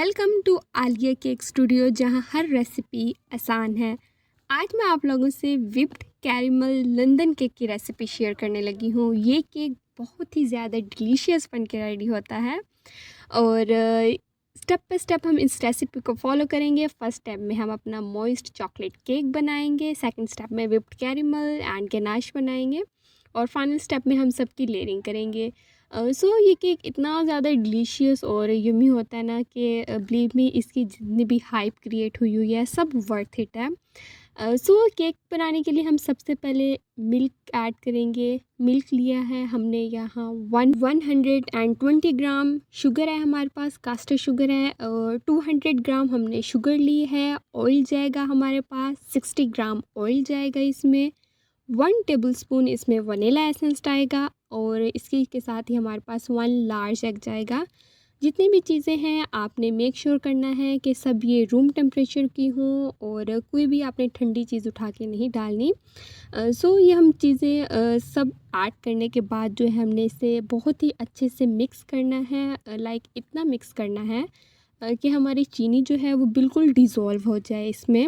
Welcome to Alia cake studio, जहां हर recipe आसान है। आज मैं आप लोगों से विप्ड कैरेमल लंदन केक की रेसिपी शेयर करने लगी हूँ। ये केक बहुत ही ज़्यादा डिलीशियस बन के रेडी होता है और स्टेप बाय स्टेप हम इस रेसिपी को फॉलो करेंगे। फर्स्ट स्टेप में हम अपना मॉइस्ट चॉकलेट केक बनाएंगे, सेकंड स्टेप में विप्ड कैरेमल एंड गनाश बनाएंगे और फाइनल स्टेप में हम सबकी लेयरिंग करेंगे। ये केक इतना ज़्यादा डिलीशियस और यम्मी होता है ना कि बिलीव मी, इसकी जितनी भी हाइप क्रिएट हुई है सब वर्थ इट है। केक बनाने के लिए हम सबसे पहले मिल्क ऐड करेंगे। मिल्क लिया है हमने यहाँ 120 ग्राम। शुगर है हमारे पास, कास्टर शुगर है। 200 ग्राम हमने शुगर ली है। ऑयल जाएगा हमारे पास 60 ग्राम ऑयल जाएगा इसमें। 1 टेबलस्पून इसमें वनीला एसेंस आएगा और इसके के साथ ही हमारे पास 1 लार्ज एग जाएगा। जितनी भी चीज़ें हैं आपने मेक श्योर करना है कि सब ये रूम टेम्परेचर की हों और कोई भी आपने ठंडी चीज़ उठा के नहीं डालनी। ये हम चीज़ें सब ऐड करने के बाद जो है हमने इसे बहुत ही अच्छे से मिक्स करना है। लाइक इतना मिक्स करना है कि हमारी चीनी जो है वो बिल्कुल डिज़ोल्व हो जाए इसमें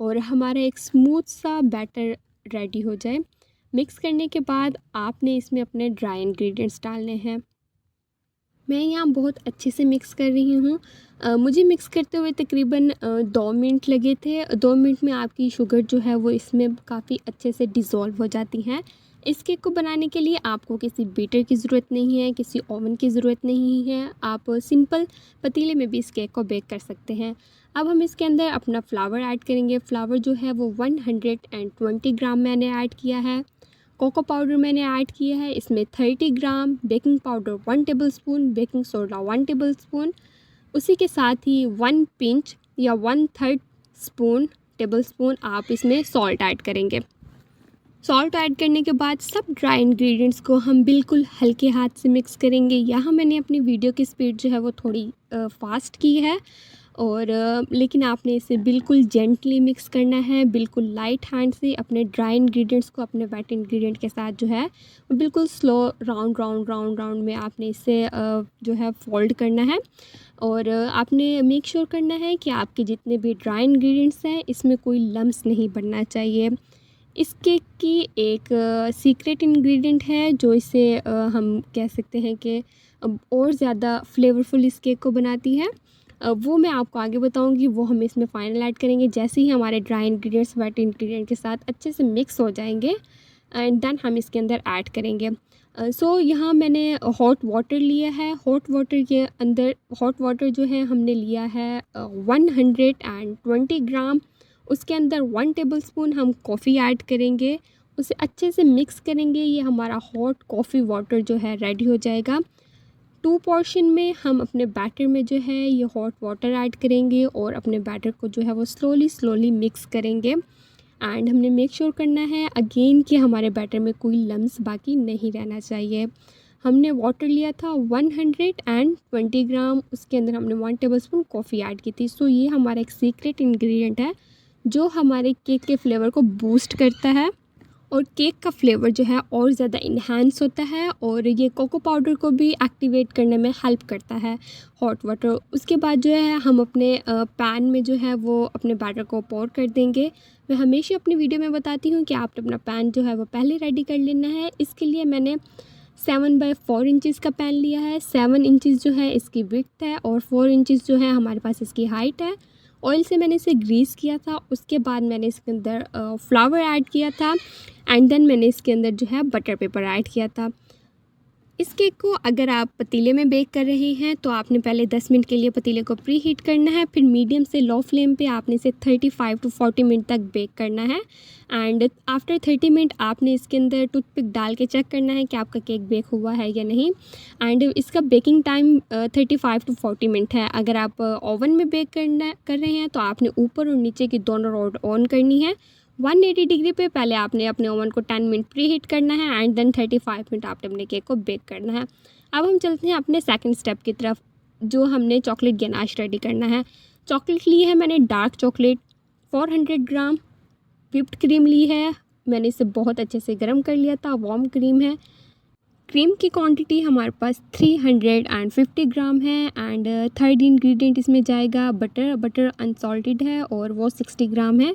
और हमारा एक स्मूथ सा बैटर रेडी हो जाए। मिक्स करने के बाद आपने इसमें अपने ड्राई इंग्रेडिएंट्स डालने हैं। मैं यहाँ बहुत अच्छे से मिक्स कर रही हूँ। मुझे मिक्स करते हुए तकरीबन 2 मिनट लगे थे। 2 मिनट में आपकी शुगर जो है वो इसमें काफ़ी अच्छे से डिज़ोल्व हो जाती है। इस केक को बनाने के लिए आपको किसी बीटर की ज़रूरत नहीं है, किसी ओवन की ज़रूरत नहीं है। आप सिंपल पतीले में भी इस केक को बेक कर सकते हैं। अब हम इसके अंदर अपना फ्लावर ऐड करेंगे। फ्लावर जो है वो 120 ग्राम मैंने ऐड किया है। कोको पाउडर मैंने ऐड किया है इसमें 30 ग्राम। Baking powder 1 tablespoon. Baking soda 1 tablespoon. उसी के साथ ही 1 पिंच या 1/3 टेबलस्पून आप इसमें सॉल्ट ऐड करेंगे। सॉल्ट ऐड करने के बाद सब ड्राई इंग्रेडिएंट्स को हम बिल्कुल हल्के हाथ से मिक्स करेंगे। यहाँ मैंने अपनी वीडियो की स्पीड जो है वो थोड़ी फास्ट की है और लेकिन आपने इसे बिल्कुल जेंटली मिक्स करना है, बिल्कुल लाइट हैंड से अपने ड्राई इंग्रेडिएंट्स को अपने वेट इंग्रेडिएंट के साथ जो है वो बिल्कुल स्लो राउंड में आपने इसे जो है फोल्ड करना है और आपने मेक श्योर करना है कि आपके जितने भी ड्राई इंग्रेडिएंट्स हैं इसमें कोई लम्स नहीं बनना चाहिए। इस केक की एक सीक्रेट इंग्रेडिएंट है जो इसे हम कह सकते हैं कि और ज़्यादा फ्लेवरफुल इस केक को बनाती है। वो मैं आपको आगे बताऊंगी, वो हम इसमें फ़ाइनल ऐड करेंगे जैसे ही हमारे ड्राई इंग्रेडिएंट्स वेट इंग्रेडिएंट के साथ अच्छे से मिक्स हो जाएंगे एंड देन हम इसके अंदर ऐड करेंगे। यहाँ मैंने हॉट वाटर लिया है। हॉट वाटर जो है हमने लिया है 120 ग्राम। उसके अंदर 1 टेबलस्पून हम कॉफ़ी ऐड करेंगे, उसे अच्छे से मिक्स करेंगे। ये हमारा हॉट कॉफ़ी वाटर जो है रेडी हो जाएगा। 2 पोर्शन में हम अपने बैटर में जो है ये हॉट वाटर ऐड करेंगे और अपने बैटर को जो है वो स्लोली मिक्स करेंगे एंड हमने मेक श्योर करना है अगेन कि हमारे बैटर में कोई लम्स बाकी नहीं रहना चाहिए। हमने वाटर लिया था 120 ग्राम, उसके अंदर हमने 1 टेबलस्पून कॉफ़ी ऐड की थी। ये हमारा एक सीक्रेट इंग्रेडिएंट है जो हमारे केक के फ्लेवर को बूस्ट करता है और केक का फ्लेवर जो है और ज़्यादा इन्हांस होता है और ये कोको पाउडर को भी एक्टिवेट करने में हेल्प करता है हॉट वाटर। उसके बाद जो है हम अपने पैन में जो है वो अपने बैटर को पोर कर देंगे। मैं हमेशा अपनी वीडियो में बताती हूँ कि आपने अपना पैन जो है वो पहले रेडी कर लेना है। इसके लिए मैंने 7/4 इंचज़ का पैन लिया है। 7 इंचज़ जो है इसकी विड्थ है और 4 इंचज़ जो है हमारे पास इसकी हाइट है। ऑयल से मैंने इसे ग्रीस किया था, उसके बाद मैंने इसके अंदर फ्लावर ऐड किया था एंड देन मैंने इसके अंदर जो है बटर पेपर ऐड किया था। इस केक को अगर आप पतीले में बेक कर रहे हैं तो आपने पहले 10 मिनट के लिए पतीले को प्री हीट करना है, फिर मीडियम से लो फ्लेम पे आपने इसे 35 to 40 मिनट तक बेक करना है एंड आफ्टर 30 मिनट आपने इसके अंदर टूथपिक डाल के चेक करना है कि आपका केक बेक हुआ है या नहीं। एंड इसका बेकिंग टाइम 35 to 40 मिनट है। अगर आप ओवन में बेक कर रहे हैं तो आपने ऊपर और नीचे की दोनों रॉड ऑन करनी है। 180 डिग्री पे पहले आपने अपने ओवन को 10 मिनट प्री हीट करना है एंड देन 35 मिनट आपने अपने केक को बेक करना है। अब हम चलते हैं अपने सेकंड स्टेप की तरफ, जो हमने चॉकलेट गनाश रेडी करना है। चॉकलेट ली है मैंने डार्क चॉकलेट 400 ग्राम। व्हिप्ड क्रीम ली है, मैंने इसे बहुत अच्छे से गर्म कर लिया था, वार्म क्रीम है। क्रीम की क्वांटिटी हमारे पास 350 ग्राम है एंड थर्ड इंग्रेडिएंट इसमें जाएगा बटर। बटर अनसॉल्टेड है और वो 60 ग्राम है।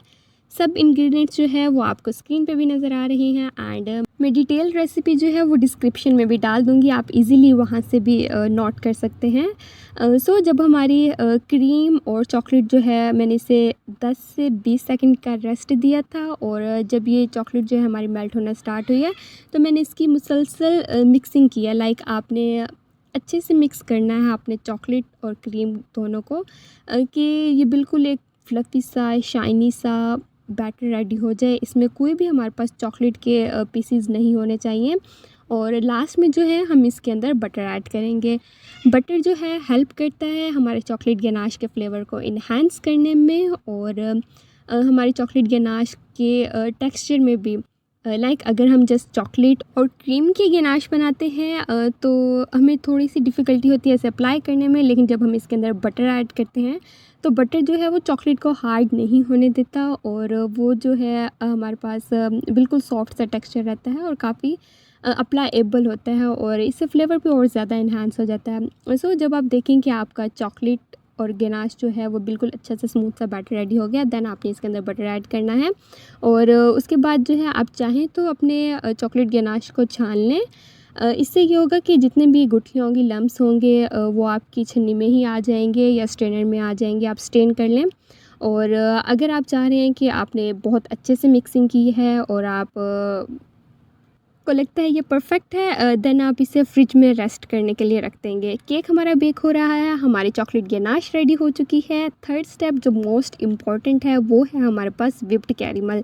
सब इंग्रेडिएंट्स जो है वो आपको स्क्रीन पे भी नज़र आ रहे हैं एंड मैं डिटेल रेसिपी जो है वो डिस्क्रिप्शन में भी डाल दूँगी, आप इजीली वहाँ से भी नोट कर सकते हैं। सो जब हमारी क्रीम और चॉकलेट जो है मैंने इसे 10 से 20 सेकंड का रेस्ट दिया था और जब ये चॉकलेट जो है हमारी मेल्ट होना स्टार्ट हुई है तो मैंने इसकी मुसलसल मिक्सिंग किया। लाइक आपने अच्छे से मिक्स करना है आपने चॉकलेट और क्रीम दोनों को कि ये बिल्कुल एक फ्लफ़ी सा शाइनी सा बैटर रेडी हो जाए। इसमें कोई भी हमारे पास चॉकलेट के पीसेस नहीं होने चाहिए। और लास्ट में जो है हम इसके अंदर बटर ऐड करेंगे। बटर जो है हेल्प करता है हमारे चॉकलेट गनाश के फ्लेवर को इन्हांस करने में और हमारी चॉकलेट गनाश के टेक्सचर में भी। लाइक अगर हम जस्ट चॉकलेट और क्रीम की गनाश बनाते हैं तो हमें थोड़ी सी डिफ़िकल्टी होती है इसे अप्लाई करने में, लेकिन जब हम इसके अंदर बटर ऐड करते हैं तो बटर जो है वो चॉकलेट को हार्ड नहीं होने देता और वो जो है हमारे पास बिल्कुल सॉफ्ट सा टेक्सचर रहता है और काफ़ी अप्लाइएबल होता है और इससे फ्लेवर भी और ज़्यादा इन्हांस हो जाता है। सो जब आप देखें कि आपका चॉकलेट और गनाश जो है वो बिल्कुल अच्छा सा स्मूथ सा बैटर रेडी हो गया, देन आपने इसके अंदर बटर ऐड करना है और उसके बाद जो है आप चाहें तो अपने चॉकलेट गनाश को छान लें। इससे ये होगा कि जितने भी गुठलियाँ होंगी, लम्स होंगे वो आपकी छन्नी में ही आ जाएंगे या स्ट्रेनर में आ जाएंगे, आप स्ट्रेन कर लें। और अगर आप चाह रहे हैं कि आपने बहुत अच्छे से मिक्सिंग की है और आप को लगता है ये परफेक्ट है देन आप इसे फ्रिज में रेस्ट करने के लिए रख देंगे। केक हमारा बेक हो रहा है, हमारी चॉकलेट गनाश रेडी हो चुकी है। थर्ड स्टेप जो मोस्ट इम्पॉर्टेंट है वो है हमारे पास व्हिप्ड कैरेमल।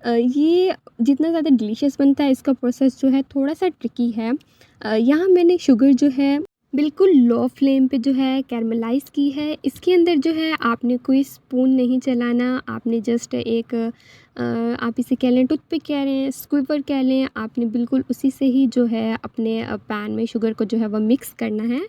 ये जितना ज़्यादा डिलीशियस बनता है इसका प्रोसेस जो है थोड़ा सा ट्रिकी है। यहाँ मैंने शुगर जो है बिल्कुल लो फ्लेम पे जो है कैरमलाइज़ की है। इसके अंदर जो है आपने कोई स्पून नहीं चलाना, आपने जस्ट एक आप इसे कह लें टूथपिक कह रहे हैं, स्क्विवर कह लें, आपने बिल्कुल उसी से ही जो है अपने पैन में शुगर को जो है वो मिक्स करना है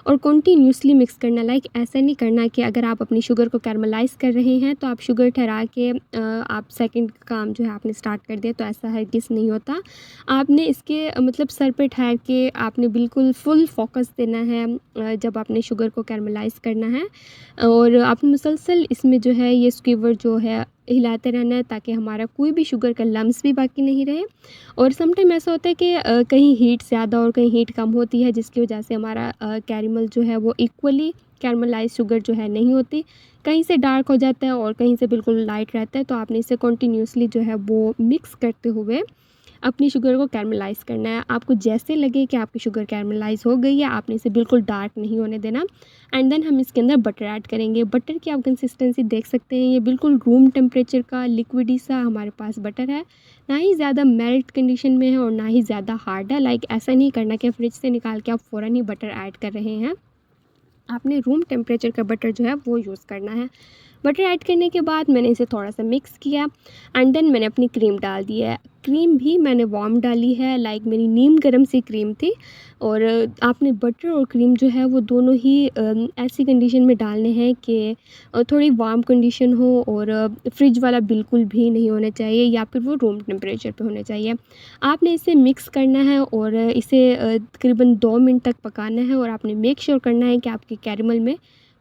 और कंटिन्यूसली मिक्स करना। लाइक ऐसा नहीं करना कि अगर आप अपनी शुगर को कैरमलाइज़ कर रहे हैं तो आप शुगर ठहरा के आप सेकंड काम जो है आपने स्टार्ट कर दिया, तो ऐसा हरगिज़ नहीं होता। आपने इसके मतलब सर पे ठहर के आपने बिल्कुल फुल फोकस देना है जब आपने शुगर को कैरमलाइज़ करना है और आपने मुसलसल इसमें जो है ये स्क्विवर जो है हिलाते रहना है ताकि हमारा कोई भी शुगर का लम्स भी बाकी नहीं रहे। और समटाइम ऐसा होता है कि कहीं हीट ज़्यादा और कहीं हीट कम होती है जिसकी वजह से हमारा कैरेमल जो है वो इक्वली कैरमलाइज शुगर जो है नहीं होती, कहीं से डार्क हो जाता है और कहीं से बिल्कुल लाइट रहता है। तो आपने इसे कंटिन्यूसली जो है वो मिक्स करते हुए अपनी शुगर को कैरमलाइज़ करना है। आपको जैसे लगे कि आपकी शुगर कैरमलाइज़ हो गई है, आपने इसे बिल्कुल डार्क नहीं होने देना। एंड देन हम इसके अंदर बटर ऐड करेंगे। बटर की आप कंसिस्टेंसी देख सकते हैं, ये बिल्कुल रूम टेम्परेचर का लिक्विडी सा हमारे पास बटर है, ना ही ज़्यादा मेल्ट कंडीशन में है और ना ही ज़्यादा हार्ड है। लाइक ऐसा नहीं करना कि फ्रिज से निकाल के आप फ़ौरन ही बटर ऐड कर रहे हैं, आपने रूम टेम्परेचर का बटर जो है वो यूज़ करना है। बटर ऐड करने के बाद मैंने इसे थोड़ा सा मिक्स किया एंड देन मैंने अपनी क्रीम डाल दी है। क्रीम भी मैंने वार्म डाली है, लाइक मेरी नीम गर्म सी क्रीम थी। और आपने बटर और क्रीम जो है वो दोनों ही ऐसी कंडीशन में डालने हैं कि थोड़ी वार्म कंडीशन हो और फ्रिज वाला बिल्कुल भी नहीं होना चाहिए या फिर वो रूम टेम्परेचर पे होना चाहिए। आपने इसे मिक्स करना है और इसे तकरीबन 2 मिनट तक पकाना है और आपने मेक श्योर करना है कि आपके कैरेमल में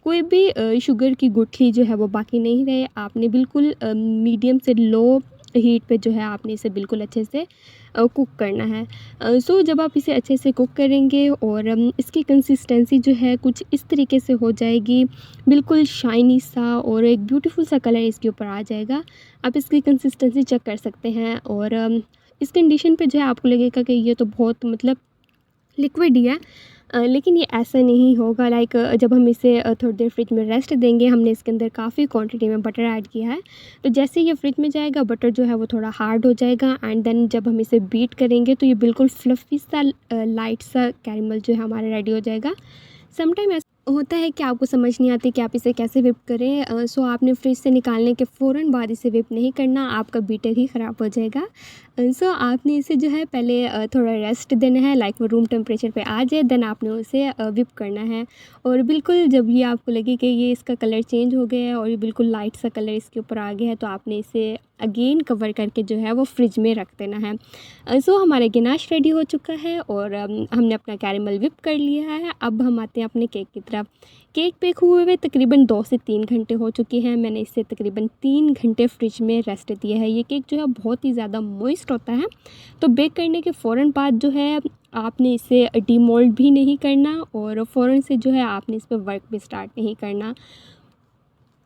कोई भी शुगर की गुठली जो है वो बाकी नहीं रहे। आपने बिल्कुल मीडियम से लो हीट पे जो है आपने इसे बिल्कुल अच्छे से कुक करना है। सो जब आप इसे अच्छे से कुक करेंगे और इसकी कंसिस्टेंसी जो है कुछ इस तरीके से हो जाएगी, बिल्कुल शाइनी सा और एक ब्यूटीफुल सा कलर इसके ऊपर आ जाएगा। आप इसकी कंसिस्टेंसी चेक कर सकते हैं और इस कंडीशन पे जो है आपको लगेगा कि ये तो बहुत मतलब लिक्विड ही है, लेकिन ये ऐसा नहीं होगा। लाइक जब हम इसे थोड़ी देर फ्रिज में रेस्ट देंगे, हमने इसके अंदर काफ़ी क्वांटिटी में बटर ऐड किया है, तो जैसे ये फ्रिज में जाएगा बटर जो है वो थोड़ा हार्ड हो जाएगा एंड देन जब हम इसे बीट करेंगे तो ये बिल्कुल फ्लफ़ी सा लाइट सा कैरेमल जो है हमारा रेडी हो जाएगा। समटाइम ऐसा होता है कि आपको समझ नहीं आती कि आप इसे कैसे व्हिप करें। सो आपने फ्रिज से निकालने के फ़ौरन बाद इसे व्हिप नहीं करना, आपका बीटर ही ख़राब हो जाएगा। सो आपने इसे जो है पहले थोड़ा रेस्ट देना है, लाइक वो रूम टेम्परेचर पे आ जाए, देन आपने उसे व्हिप करना है। और बिल्कुल जब ये आपको लगे कि ये इसका कलर चेंज हो गया है और ये बिल्कुल लाइट सा कलर इसके ऊपर आ गया है, तो आपने इसे अगेन कवर करके जो है वो फ्रिज में रख देना है। सो हमारा गनाश रेडी हो चुका है और हमने अपना कैरेमल विप कर लिया है। अब हम आते हैं अपने केक की तरफ। केक बेक हुए तकरीबन 2 से 3 घंटे हो चुके हैं। मैंने इसे तकरीबन 3 घंटे फ्रिज में रेस्ट दिया है। ये केक जो है बहुत ही ज़्यादा मॉइस्ट होता है, तो बेक करने के फ़ौरन बाद जो है आपने इसे डीमोल्ड भी नहीं करना और फ़ौरन से जो है आपने इस पर वर्क भी स्टार्ट नहीं करना।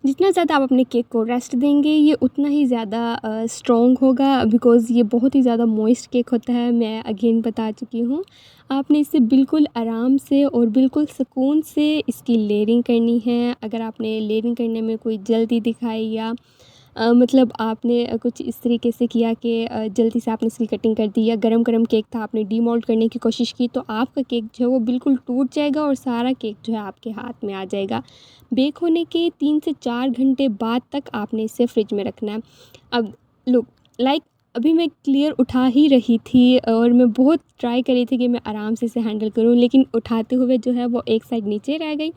जितना ज़्यादा आप अपने केक को रेस्ट देंगे ये उतना ही ज़्यादा स्ट्रॉन्ग होगा, बिकॉज़ ये बहुत ही ज़्यादा मॉइस्ट केक होता है। मैं अगेन बता चुकी हूँ। आपने इसे बिल्कुल आराम से और बिल्कुल सुकून से इसकी लेयरिंग करनी है। अगर आपने लेयरिंग करने में कोई जल्दी दिखाई या मतलब आपने कुछ इस तरीके से किया कि जल्दी से आपने इसकी कटिंग कर दी या गरम-गरम केक था, आपने डीमोल्ड करने की कोशिश की, तो आपका केक जो है वो बिल्कुल टूट जाएगा और सारा केक जो है आपके हाथ में आ जाएगा। बेक होने के 3 से 4 घंटे बाद तक आपने इसे फ्रिज में रखना है। अब लुक लाइक अभी मैं क्लियर उठा ही रही थी और मैं बहुत ट्राई कर रही थी कि मैं आराम से इसे हैंडल करूँ, लेकिन उठाते हुए जो है वो एक साइड नीचे रह गई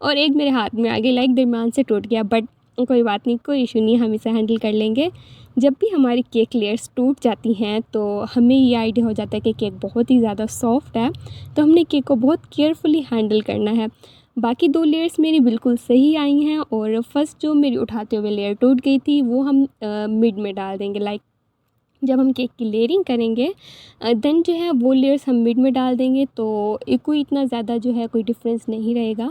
और एक मेरे हाथ में आ गई, लाइक दरमियान से टूट गया। बट कोई बात नहीं, कोई इशू नहीं, हम इसे हैंडल कर लेंगे। जब भी हमारी केक लेयर्स टूट जाती हैं तो हमें ये आइडिया हो जाता है कि केक बहुत ही ज़्यादा सॉफ्ट है, तो हमने केक को बहुत केयरफुली हैंडल करना है। बाकी 2 लेयर्स मेरी बिल्कुल सही आई हैं और फर्स्ट जो मेरी उठाते हुए लेयर टूट गई थी वो हम मिड में डाल देंगे। लाइक जब हम केक की लेयरिंग करेंगे देन जो है वो लेयर्स हम मिड में डाल देंगे, तो कोई इतना ज़्यादा जो है कोई डिफरेंस नहीं रहेगा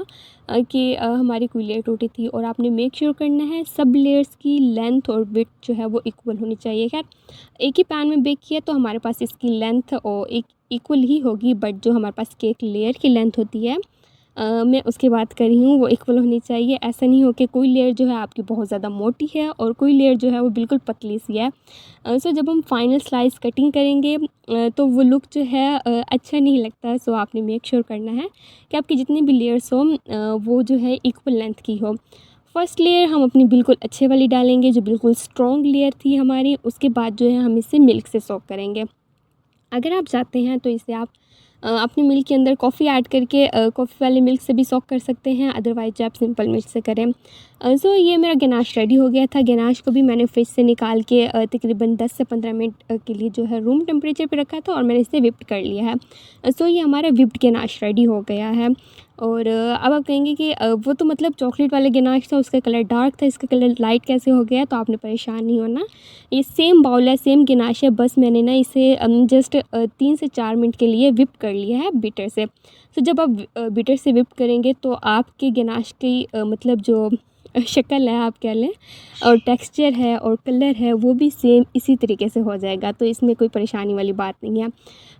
कि हमारी कोई लेयर टूटी थी। और आपने मेक श्योर करना है सब लेयर्स की लेंथ और विड्थ जो है वो इक्वल होनी चाहिए। खैर एक ही पैन में बेक किया तो हमारे पास इसकी लेंथ और एक इक्वल ही होगी, बट जो हमारे पास केक लेयर की लेंथ होती है मैं उसकी बात कर रही हूँ, वो इक्वल होनी चाहिए। ऐसा नहीं हो कि कोई लेयर जो है आपकी बहुत ज़्यादा मोटी है और कोई लेयर जो है वो बिल्कुल पतली सी है। सो जब हम फाइनल स्लाइस कटिंग करेंगे तो वो लुक जो है अच्छा नहीं लगता। सो आपने मेक श्योर करना है कि आपकी जितनी भी लेयर्स हो वो जो है इक्वल लेंथ की हो। फर्स्ट लेयर हम अपनी बिल्कुल अच्छे वाली डालेंगे जो बिल्कुल स्ट्रॉन्ग लेयर थी हमारी। उसके बाद जो है हम इसे मिल्क से सोक करेंगे। अगर आप चाहते हैं तो इसे आप अपने मिल्क के अंदर कॉफ़ी ऐड करके कॉफ़ी वाले मिल्क से भी सोक कर सकते हैं, अदरवाइज आप सिंपल मिल्क से करें। सो ये मेरा गनाश रेडी हो गया था। गनाश को भी मैंने फ्रिज से निकाल के तकरीबन 10 से 15 मिनट के लिए जो है रूम टेम्परेचर पे रखा था और मैंने इसे विप्ड कर लिया है। सो ये हमारा विप्ड गनाश रेडी हो गया है। और अब आप कहेंगे कि वो तो मतलब चॉकलेट वाला गनाश था, उसका कलर डार्क था, इसका कलर लाइट कैसे हो गया? तो आपने परेशान नहीं होना, ये सेम बाउल है, सेम गनाश है, बस मैंने ना इसे जस्ट 3 से 4 मिनट के लिए विप कर लिया है बीटर से। तो जब आप बीटर से विप करेंगे तो आपके गनाश की मतलब जो शक्ल है आप कह लें और टेक्सचर है और कलर है वो भी सेम इसी तरीके से हो जाएगा, तो इसमें कोई परेशानी वाली बात नहीं है।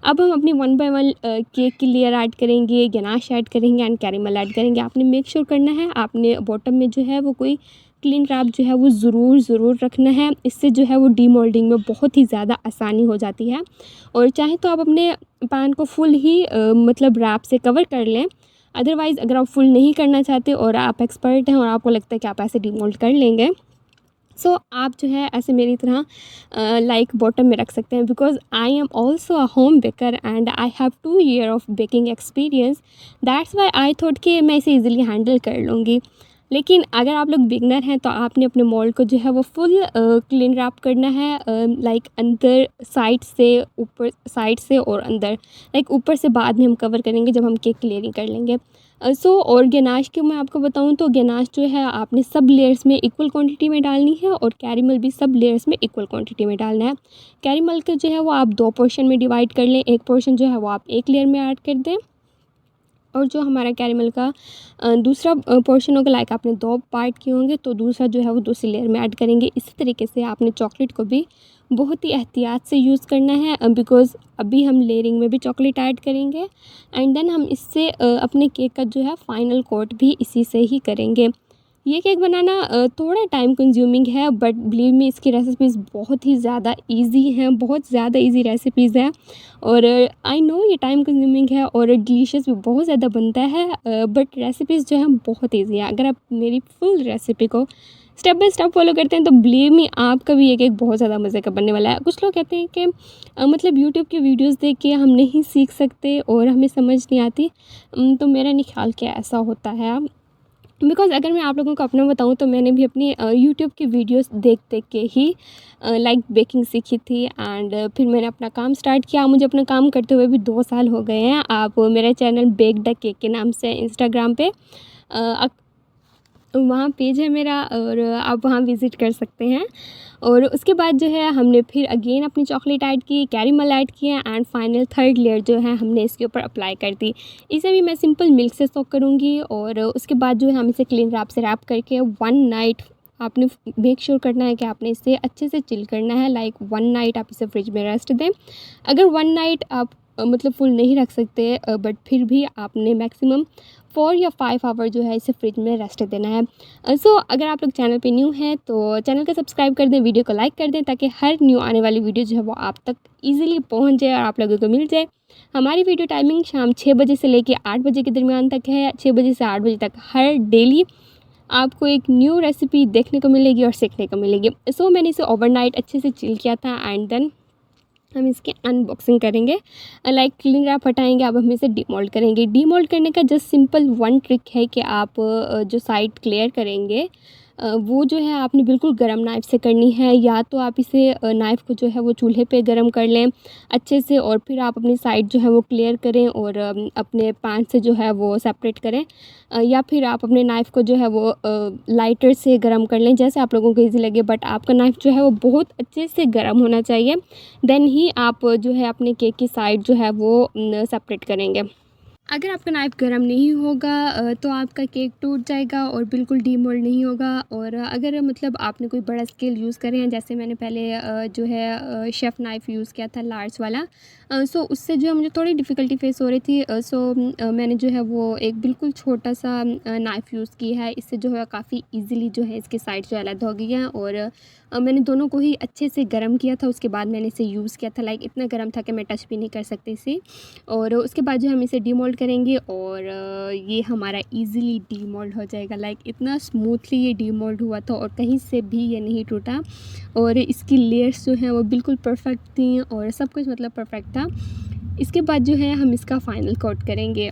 अब हम अपनी 1 बाय 1 केक की लेयर ऐड करेंगे, गनाश ऐड करेंगे एंड कैरेमल ऐड करेंगे। आपने मेक श्योर करना है आपने बॉटम में जो है वो कोई क्लीन रैप जो है वो ज़रूर रखना है। इससे जो है वो डीमोल्डिंग में बहुत ही ज़्यादा आसानी हो जाती है। और चाहे तो आप अपने पैन को फुल ही मतलब रैप से कवर कर लें, अदरवाइज़ अगर आप फुल नहीं करना चाहते और आप एक्सपर्ट हैं और आपको लगता है कि आप ऐसे डीमोल्ड कर लेंगे, सो आप जो है ऐसे मेरी तरह लाइक बॉटम में रख सकते हैं। Because I am also a home baker and I have 2 year of baking experience, that's why I thought कि मैं इसे ईज़िली हैंडल कर लूँगी। लेकिन अगर आप लोग बिगनर हैं तो आपने अपने मोल्ड को जो है वो फुल क्लीन रैप करना है, लाइक अंदर साइड से ऊपर, साइड से और अंदर, लाइक ऊपर से बाद में हम कवर करेंगे जब हम केक क्लियरिंग कर लेंगे। सो और गनाश की मैं आपको बताऊं तो गनाश जो है आपने सब लेयर्स में इक्वल क्वांटिटी में डालनी है और कैरेमल भी सब लेयर्स में इक्वल क्वांटिटी में डालना है। कैरेमल का जो है वो आप 2 पोर्शन में डिवाइड कर लें, एक पोर्शन जो है वो आप एक लेयर में ऐड कर दें और जो हमारा कैरेमल का दूसरा पोर्शन होगा, लाइक आपने 2 पार्ट किए होंगे तो दूसरा जो है वो दूसरी लेयर में ऐड करेंगे। इसी तरीके से आपने चॉकलेट को भी बहुत ही एहतियात से यूज़ करना है, बिकॉज़ अभी हम लेयरिंग में भी चॉकलेट ऐड करेंगे एंड देन हम इससे अपने केक का जो है फाइनल कोट भी इसी से ही करेंगे। ये केक बनाना थोड़ा टाइम कंज्यूमिंग है, बट बिलीव मी इसकी रेसिपीज़ बहुत ही ज़्यादा ईजी हैं, बहुत ज़्यादा ईजी रेसिपीज़ हैं। और आई नो ये टाइम कंज्यूमिंग है और डिलीशियस भी बहुत ज़्यादा बनता है, बट रेसिपीज़ जो हैं बहुत ईजी है। अगर आप मेरी फुल रेसिपी को स्टेप बाय स्टेप फॉलो करते हैं तो बिलीव मी आपका भी ये केक बहुत ज़्यादा मज़े का बनने वाला है। कुछ लोग कहते हैं कि मतलब यूट्यूब की वीडियोस देख के हम नहीं सीख सकते और हमें समझ नहीं आती, तो मेरा नहीं ख्याल कि ऐसा होता है। बिकॉज़ अगर मैं आप लोगों को अपना बताऊँ तो मैंने भी अपनी यूट्यूब की वीडियोस देख देख के ही लाइक बेकिंग सीखी थी। एंड फिर मैंने अपना काम स्टार्ट किया। मुझे अपना काम करते हुए भी 2 साल हो गए हैं। आप मेरा चैनल बेक द केक के नाम से इंस्टाग्राम पे वहाँ पेज है मेरा, और आप वहाँ विज़िट कर सकते हैं। और उसके बाद जो है हमने फिर अगेन अपनी चॉकलेट ऐड की, कैरेमल ऐड किया, एंड फाइनल थर्ड लेयर जो है हमने इसके ऊपर अप्लाई कर दी। इसे भी मैं सिंपल मिल्क से सोक करूँगी, और उसके बाद जो है हम इसे क्लीन रैप से रैप करके 1 नाइट आपने मेक श्योर करना है कि आपने इसे अच्छे से चिल करना है। लाइक 1 नाइट आप इसे फ्रिज में रेस्ट दें। अगर 1 नाइट आप मतलब फुल नहीं रख सकते, बट फिर भी आपने मैक्सिमम 4 या 5 आवर जो है इसे फ्रिज में रेस्ट देना है। सो अगर आप लोग चैनल पे न्यू हैं तो चैनल को सब्सक्राइब कर दें, वीडियो को लाइक कर दें, ताकि हर न्यू आने वाली वीडियो जो है वो आप तक ईज़िली पहुंच जाए और आप लोगों को मिल जाए। हमारी वीडियो टाइमिंग शाम 6 बजे से लेके 8 बजे के दरमियान तक है। 6 बजे से 8 बजे तक हर डेली आपको एक न्यू रेसिपी देखने को मिलेगी और सीखने को मिलेगी। सो मैंने इसे ओवरनाइट अच्छे से चिल किया था, एंड देन हम इसकी अनबॉक्सिंग करेंगे। लाइक क्लीन रैप हटाएंगे, अब हम इसे डीमोल्ड करेंगे। डीमोल्ड करने का जस्ट सिंपल 1 ट्रिक है कि आप जो साइड क्लियर करेंगे वो जो है आपने बिल्कुल गरम नाइफ़ से करनी है, या तो आप इसे नाइफ़ को जो है वो चूल्हे पे गरम कर लें अच्छे से, और फिर आप अपनी साइड जो है वो क्लियर करें और अपने पैन से जो है वो सेपरेट करें, या फिर आप अपने नाइफ़ को जो है वो लाइटर से गरम कर लें, जैसे आप लोगों को ईज़ी लगे। बट आपका नाइफ़ जो है वो बहुत अच्छे से गरम होना चाहिए, देन ही आप जो है अपने केक की साइड जो है वो सेपरेट करेंगे। अगर आपका नाइफ़ गर्म नहीं होगा तो आपका केक टूट जाएगा और बिल्कुल डीमोल्ड नहीं होगा। और अगर मतलब आपने कोई बड़ा स्केल यूज़ करे हैं, जैसे मैंने पहले जो है शेफ़ नाइफ़ यूज़ किया था लार्ज वाला, सो उससे जो है मुझे थोड़ी डिफ़िकल्टी फ़ेस हो रही थी। मैंने जो है वो एक बिल्कुल छोटा सा नाइफ़ यूज़ किया है। इससे जो है काफ़ी ईज़िली जो है इसकी साइड जो अलग हो गई है। और मैंने दोनों को ही अच्छे से गर्म किया था, उसके बाद मैंने इसे यूज़ किया था। लाइक इतना गर्म था कि मैं टच भी नहीं कर सकती इसे। और उसके बाद जो हम इसे डीमोल्ड करेंगे, और ये हमारा इजीली डीमोल्ड हो जाएगा। लाइक इतना स्मूथली ये डीमोल्ड हुआ था और कहीं से भी ये नहीं टूटा, और इसकी लेयर्स जो हैं वो बिल्कुल परफेक्ट थी और सब कुछ मतलब परफेक्ट था। इसके बाद जो है हम इसका फ़ाइनल कोट करेंगे।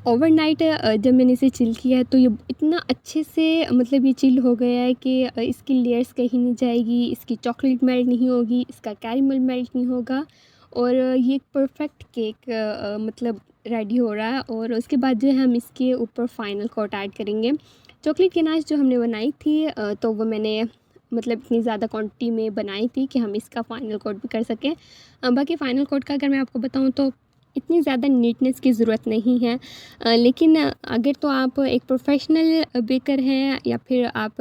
ओवरनाइट जब मैंने इसे चिल किया है तो ये इतना अच्छे से मतलब ये चिल हो गया है कि इसकी लेयर्स कहीं नहीं जाएगी, इसकी चॉकलेट मेल्ट नहीं होगी, इसका कैरेमल मेल्ट नहीं होगा, और ये एक परफेक्ट केक मतलब रेडी हो रहा है। और उसके बाद जो है हम इसके ऊपर फाइनल कोट ऐड करेंगे। चॉकलेट गनाश जो हमने बनाई थी तो वो मैंने मतलब इतनी ज़्यादा क्वांटिटी में बनाई थी कि हम इसका फ़ाइनल कोट भी कर सकें। बाकी फ़ाइनल कोट का अगर मैं आपको बताऊँ तो इतनी ज़्यादा नीटनेस की ज़रूरत नहीं है, लेकिन अगर तो आप एक प्रोफेशनल बेकर हैं, या फिर आप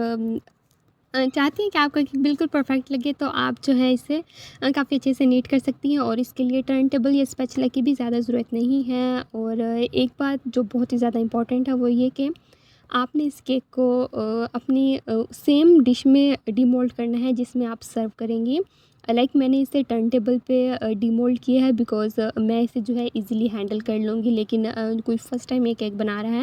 चाहती हैं कि आपका केक बिल्कुल परफेक्ट लगे, तो आप जो है इसे काफ़ी अच्छे से नीट कर सकती हैं। और इसके लिए टर्न टेबल या स्पैचुला की भी ज़्यादा ज़रूरत नहीं है। और एक बात जो बहुत ही ज़्यादा इम्पॉर्टेंट है वो ये कि आपने इस केक को अपनी सेम डिश में डीमोल्ड करना है जिसमें आप सर्व करेंगी। लाइक मैंने इसे टर्न टेबल पे डीमोल्ड किया है, बिकॉज़ मैं इसे जो है इजीली हैंडल कर लूँगी। लेकिन कोई फ़र्स्ट टाइम ये केक बना रहा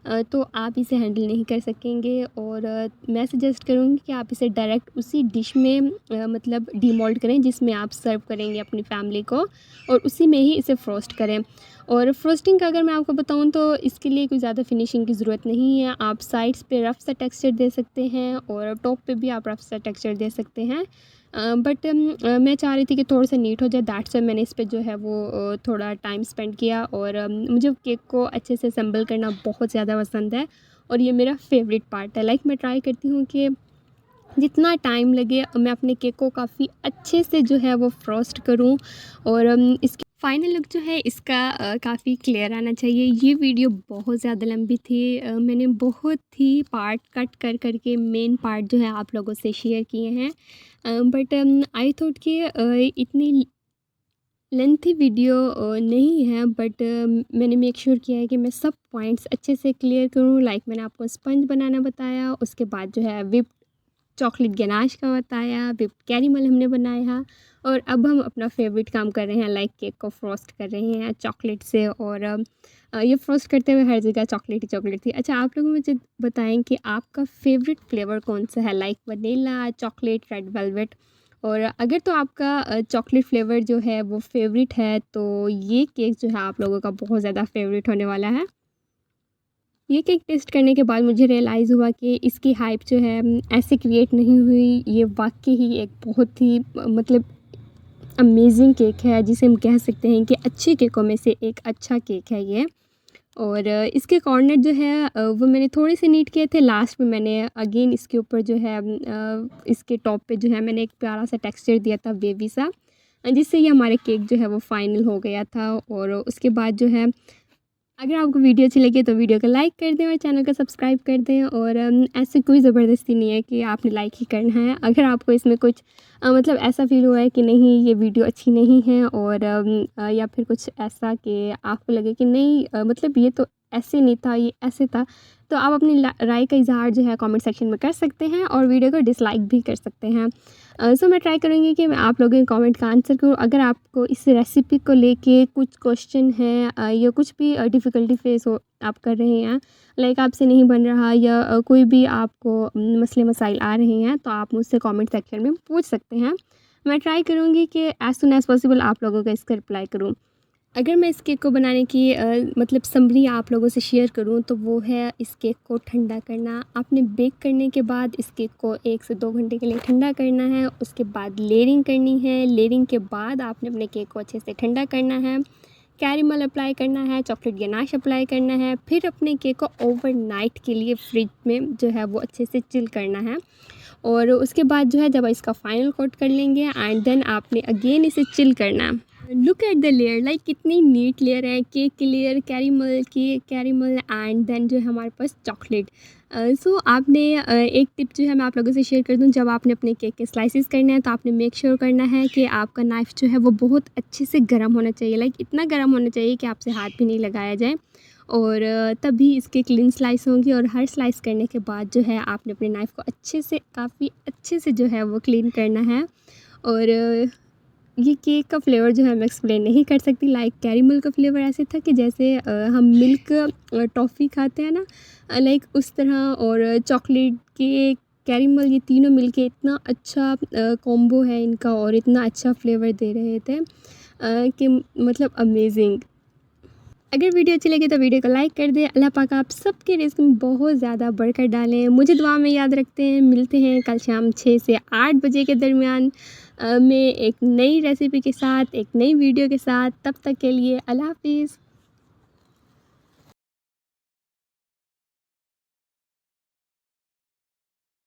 है तो आप इसे हैंडल नहीं कर सकेंगे। और मैं सजेस्ट करूँगी कि आप इसे डायरेक्ट उसी डिश में मतलब डीमोल्ड करें जिसमें आप सर्व करेंगे अपनी फैमिली को, और उसी में ही इसे फ्रोस्ट करें। और फ्रोस्टिंग का अगर मैं आपको बताऊँ तो इसके लिए कोई ज़्यादा फिनिशिंग की ज़रूरत नहीं है। आप साइड्स पे रफ़ सा टेक्सचर दे सकते हैं और टॉप पे भी आप रफ़ सा टेक्सचर दे सकते हैं। बट मैं चाह रही थी कि थोड़ा सा नीट हो जाए, दैट्स व्हाई मैंने इस पे जो है वो थोड़ा टाइम स्पेंड किया। और मुझे केक को अच्छे से असेंबल करना बहुत ज़्यादा पसंद है, और ये मेरा फेवरेट पार्ट है। लाइक मैं ट्राई करती हूँ कि जितना टाइम लगे मैं अपने केक को काफ़ी अच्छे से जो है वो फ्रोस्ट करूँ। और इसकी फाइनल लुक जो है इसका काफ़ी क्लियर आना चाहिए। ये वीडियो बहुत ज़्यादा लंबी थी, मैंने बहुत ही पार्ट कट कर करके मेन पार्ट जो है आप लोगों से शेयर किए हैं। बट आई थॉट कि इतनी लेंथी वीडियो नहीं है, बट मैंने मेक श्योर किया है कि मैं सब पॉइंट्स अच्छे से क्लियर करूँ। लाइक मैंने आपको स्पंज बनाना बताया, उसके बाद जो है विप चॉकलेट गनाश का बताया, विप कैरेमल हमने बनाया, और अब हम अपना फेवरेट काम कर रहे हैं, लाइक केक को फ्रोस्ट कर रहे हैं चॉकलेट से। और ये फ्रोस्ट करते हुए हर जगह चॉकलेट ही चॉकलेट थी। अच्छा, आप लोग मुझे बताएं कि आपका फेवरेट फ्लेवर कौन सा है, like vanilla, chocolate, red velvet. और अगर तो आपका चॉकलेट फ्लेवर जो है वो फेवरेट है तो ये केक जो है आप लोगों का बहुत ज़्यादा फेवरेट होने वाला है। ये केक टेस्ट करने के बाद मुझे रियलाइज़ हुआ कि इसकी हाइप जो है ऐसे क्रिएट नहीं हुई। ये वाक़ई ही एक बहुत ही मतलब अमेज़िंग केक है, जिसे हम कह सकते हैं कि अच्छे केकों में से एक अच्छा केक है ये। और इसके कॉर्नर जो है वो मैंने थोड़े से नीट किए थे। लास्ट में मैंने अगेन इसके ऊपर जो है इसके टॉप पे जो है मैंने एक प्यारा सा टेक्सचर दिया था वेवी सा, जिससे ये हमारे केक जो है वो फाइनल हो गया था। और उसके बाद जो है, अगर आपको वीडियो अच्छी लगी तो वीडियो को लाइक कर दें और चैनल को सब्सक्राइब कर दें। और ऐसे कोई ज़बरदस्ती नहीं है कि आपने लाइक ही करना है। अगर आपको इसमें कुछ मतलब ऐसा फ़ील हुआ है कि नहीं ये वीडियो अच्छी नहीं है, और या फिर कुछ ऐसा कि आपको लगे कि नहीं मतलब ये तो ऐसे नहीं था, ये ऐसे था, तो आप अपनी राय का इज़हार जो है कमेंट सेक्शन में कर सकते हैं और वीडियो को डिसलाइक भी कर सकते हैं। सो मैं ट्राई करूँगी कि मैं आप लोगों के कमेंट का आंसर करूँ। अगर आपको इस रेसिपी को लेके कुछ क्वेश्चन है या कुछ भी डिफ़िकल्टी फेस हो आप कर रहे हैं, लाइक आपसे नहीं बन रहा, या कोई भी आपको मसले मसाइल आ रहे हैं, तो आप मुझसे कमेंट सेक्शन में पूछ सकते हैं। मैं ट्राई करूँगी कि एज़ सून एज़ पॉसिबल आप लोगों का इसका रिप्लाई करूँ। अगर मैं इस केक को बनाने की मतलब समरी आप लोगों से शेयर करूं, तो वो है इस केक को ठंडा करना। आपने बेक करने के बाद इस केक को 1 से 2 घंटे के लिए ठंडा करना है। उसके बाद लेयरिंग करनी है। लेयरिंग के बाद आपने अपने केक को अच्छे से ठंडा करना है। कैरेमल अप्लाई करना है, चॉकलेट गनाश अप्लाई करना है। फिर अपने केक को ओवरनाइट के लिए फ्रिज में जो है वो अच्छे से चिल करना है। और उसके बाद जो है जब इसका फाइनल कोट कर लेंगे, एंड देन आपने अगेन इसे चिल करना है। Look at the layer, like कितनी नीट लेयर है। केक की लेयर, कैरेमल एंड देन जो है हमारे पास चॉकलेट। सो आपने एक टिप जो है मैं आप लोगों से शेयर कर दूं, जब आपने अपने केक के स्लाइसेस करने हैं तो आपने मेक श्योर करना है कि आपका नाइफ़ जो है वो बहुत अच्छे से गर्म होना चाहिए। लाइक इतना गर्म होना चाहिए कि आपसे हाथ भी नहीं लगाया जाए, और तभी इसके क्लीन स्लाइस होंगी। और हर स्लाइस करने के बाद जो है आपने अपने नाइफ़ को अच्छे से, काफ़ी अच्छे से जो है वो क्लीन करना है। और ये केक का फ्लेवर जो है मैं एक्सप्लेन नहीं कर सकती। लाइक कैरेमल का फ्लेवर ऐसे था कि जैसे हम मिल्क टॉफ़ी खाते हैं ना, लाइक उस तरह। और चॉकलेट, केक, कैरेमल, ये तीनों मिलके इतना अच्छा कॉम्बो है इनका, और इतना अच्छा फ्लेवर दे रहे थे कि मतलब अमेजिंग। अगर वीडियो अच्छी लगी तो वीडियो को लाइक कर दें। अल्लाह पाक आप सबके रिज़्क़ में बहुत ज़्यादा बढ़कर डालें। मुझे दुआ में याद रखते हैं। मिलते हैं कल शाम 6 से 8 बजे के दरमियान में एक नई रेसिपी के साथ, एक नई वीडियो के साथ। तब तक के लिए अल्लाह हाफ़िज़।